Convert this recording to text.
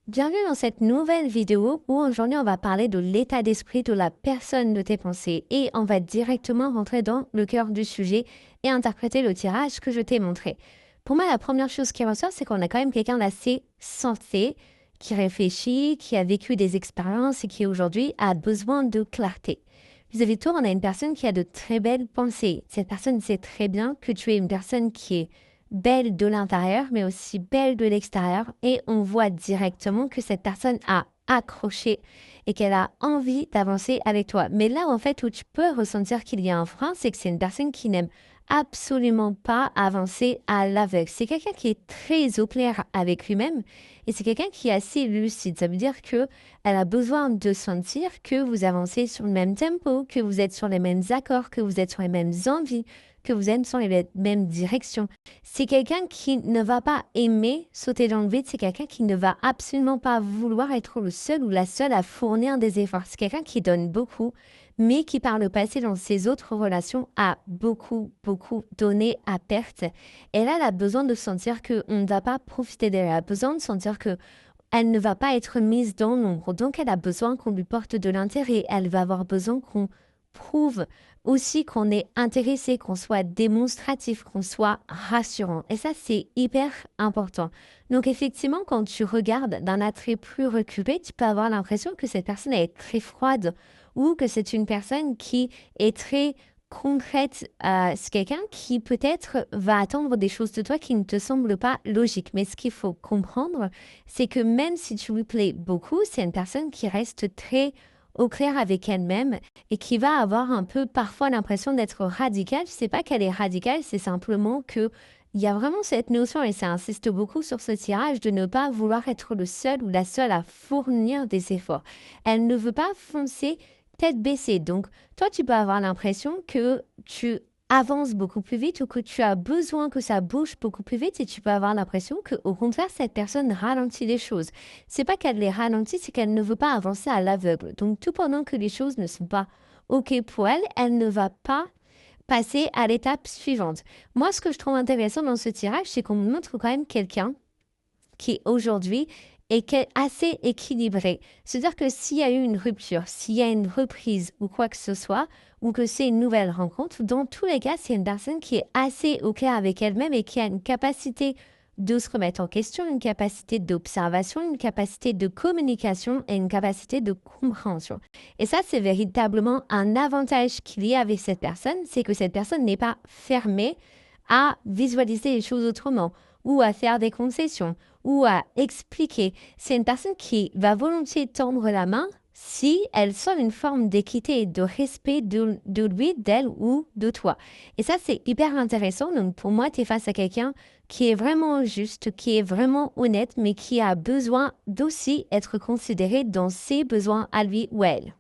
Bienvenue dans cette nouvelle vidéo où aujourd'hui on va parler de l'état d'esprit de la personne de tes pensées et on va directement rentrer dans le cœur du sujet et interpréter le tirage que je t'ai montré. Pour moi, la première chose qui ressort, c'est qu'on a quand même quelqu'un d'assez sensé, qui réfléchit, qui a vécu des expériences et qui aujourd'hui a besoin de clarté. Vis-à-vis de toi, on a une personne qui a de très belles pensées. Cette personne sait très bien que tu es une personne qui est belle de l'intérieur, mais aussi belle de l'extérieur. Et on voit directement que cette personne a accroché et qu'elle a envie d'avancer avec toi. Mais là, en fait, où tu peux ressentir qu'il y a un frein, c'est que c'est une personne qui n'aime absolument pas avancer à l'aveugle. C'est quelqu'un qui est très au clair avec lui-même et c'est quelqu'un qui est assez lucide. Ça veut dire que elle a besoin de sentir que vous avancez sur le même tempo, que vous êtes sur les mêmes accords, que vous êtes sur les mêmes envies, que vous êtes sur les mêmes directions. C'est quelqu'un qui ne va pas aimer sauter dans le vide, c'est quelqu'un qui ne va absolument pas vouloir être le seul ou la seule à fournir des efforts. C'est quelqu'un qui donne beaucoup, mais qui par le passé dans ses autres relations a beaucoup donné à perte. Et là, elle a besoin de sentir qu'on ne va pas profiter d'elle, elle a besoin de sentir que elle ne va pas être mise dans l'ombre. Donc, elle a besoin qu'on lui porte de l'intérêt. Elle va avoir besoin qu'on prouve aussi qu'on est intéressé, qu'on soit démonstratif, qu'on soit rassurant. Et ça, c'est hyper important. Donc, effectivement, quand tu regardes d'un attrait plus reculé, tu peux avoir l'impression que cette personne est très froide ou que c'est une personne qui est très concrète. C'est quelqu'un qui peut-être va attendre des choses de toi qui ne te semblent pas logiques. Mais ce qu'il faut comprendre, c'est que même si tu lui plais beaucoup, c'est une personne qui reste très au clair avec elle-même et qui va avoir un peu parfois l'impression d'être radicale. Je sais pas qu'elle est radicale, c'est simplement que il y a vraiment cette notion, et ça insiste beaucoup sur ce tirage, de ne pas vouloir être le seul ou la seule à fournir des efforts. Elle ne veut pas foncer tête baissée. Donc, toi, tu peux avoir l'impression que tu avances beaucoup plus vite ou que tu as besoin que ça bouge beaucoup plus vite et tu peux avoir l'impression que, au contraire, cette personne ralentit les choses. C'est pas qu'elle les ralentit, c'est qu'elle ne veut pas avancer à l'aveugle. Donc, tout pendant que les choses ne sont pas OK pour elle, elle ne va pas passer à l'étape suivante. Moi, ce que je trouve intéressant dans ce tirage, c'est qu'on me montre quand même quelqu'un qui aujourd'hui est assez équilibré. C'est-à-dire que s'il y a eu une rupture, s'il y a une reprise ou quoi que ce soit, ou que c'est une nouvelle rencontre, dans tous les cas, c'est une personne qui est assez au clair avec elle-même et qui a une capacité de se remettre en question, une capacité d'observation, une capacité de communication et une capacité de compréhension. Et ça, c'est véritablement un avantage qu'il y a avec cette personne, c'est que cette personne n'est pas fermée à visualiser les choses autrement ou à faire des concessions ou à expliquer. C'est une personne qui va volontiers tendre la main si elle sent une forme d'équité et de respect de lui, d'elle ou de toi. Et ça, c'est hyper intéressant. Donc, pour moi, tu es face à quelqu'un qui est vraiment juste, qui est vraiment honnête, mais qui a besoin d'aussi être considéré dans ses besoins à lui ou à elle.